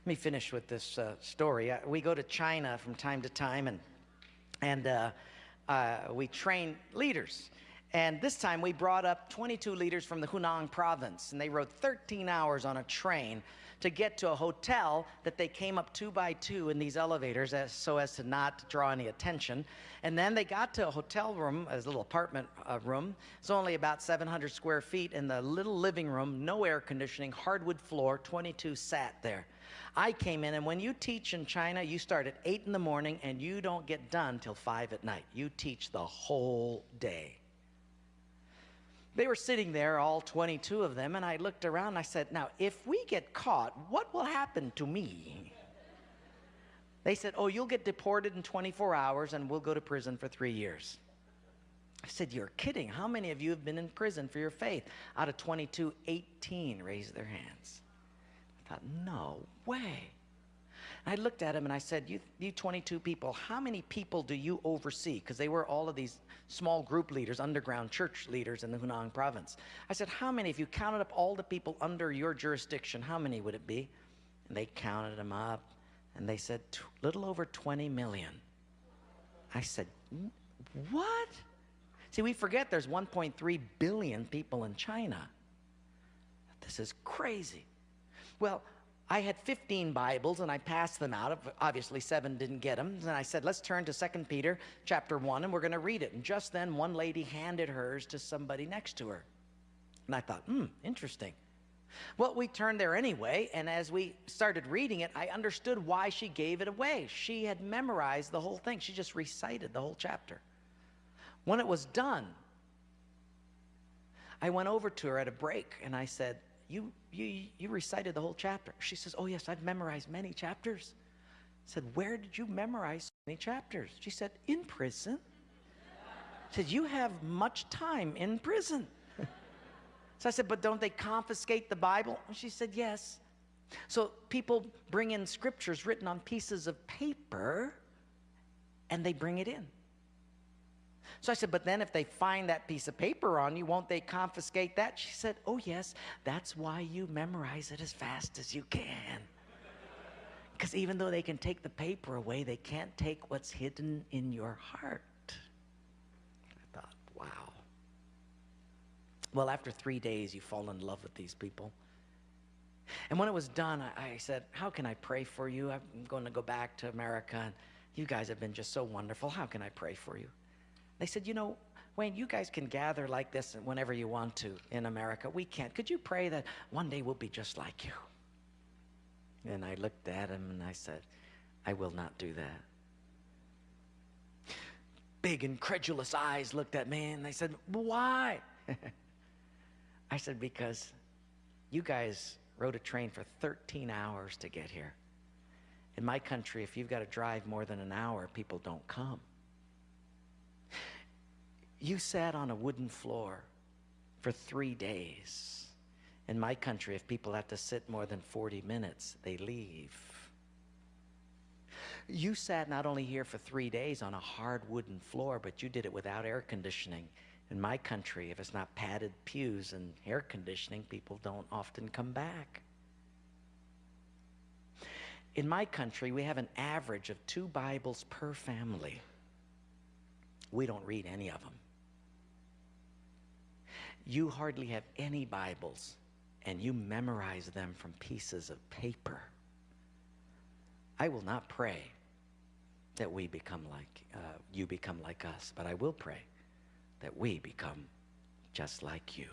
Let me finish with this story. We go to China from time to time, and we train leaders. And this time we brought up 22 leaders from the Hunan province, and they rode 13 hours on a train to get to a hotel that they came up 2 by 2 in these elevators so as to not draw any attention. And then they got to a hotel room, a little apartment room. It's only about 700 square feet. In the little living room, no air conditioning, hardwood floor, 22 sat there. I came in, and when you teach in China, you start at 8 in the morning and you don't get done till 5 at night. You teach the whole day. They were sitting there, all 22 of them, and I looked around and I said, now, if we get caught, what will happen to me? They said, oh, you'll get deported in 24 hours and we'll go to prison for 3 years. I said, you're kidding. How many of you have been in prison for your faith? Out of 22, 18 raised their hands. I thought, no way. I looked at him and I said, you 22 people, how many people do you oversee? Because they were all of these small group leaders, underground church leaders in the Hunan province. I said, how many, if you counted up all the people under your jurisdiction, how many would it be? And they counted them up, and they said, little over 20 million. I said, what? See, we forget there's 1.3 billion people in China. This is crazy. Well, I had 15 Bibles, and I passed them out. Obviously, 7 didn't get them. And I said, let's turn to 2 Peter chapter 1, and we're going to read it. And just then, one lady handed hers to somebody next to her. And I thought, interesting. Well, we turned there anyway, and as we started reading it, I understood why she gave it away. She had memorized the whole thing. She just recited the whole chapter. When it was done, I went over to her at a break, and I said, you recited the whole chapter. She says, oh yes, I've memorized many chapters. I said, where did you memorize so many chapters? She said, in prison. I said, you have much time in prison. So I said, but don't they confiscate the Bible? And she said, yes. So people bring in scriptures written on pieces of paper, and they bring it in. So I said, but then if they find that piece of paper on you, won't they confiscate that? She said, oh yes, that's why you memorize it as fast as you can. Because even though they can take the paper away, they can't take what's hidden in your heart. I thought, wow. Well, after 3 days, you fall in love with these people. And when it was done, I said, how can I pray for you? I'm going to go back to America, and you guys have been just so wonderful. How can I pray for you? They said, you know, Wayne, you guys can gather like this whenever you want to in America. We can't. Could you pray that one day we'll be just like you? And I looked at him and I said, I will not do that. Big incredulous eyes looked at me and they said, why? I said, because you guys rode a train for 13 hours to get here. In my country, if you've got to drive more than an hour, people don't come. You sat on a wooden floor for 3 days. In my country, if people have to sit more than 40 minutes, they leave. You sat not only here for 3 days on a hard wooden floor, but you did it without air conditioning. In my country, if it's not padded pews and air conditioning, people don't often come back. In my country, we have an average of 2 Bibles per family. We don't read any of them. You hardly have any Bibles, and you memorize them from pieces of paper. I will not pray that we become like, you become like us, but I will pray that we become just like you.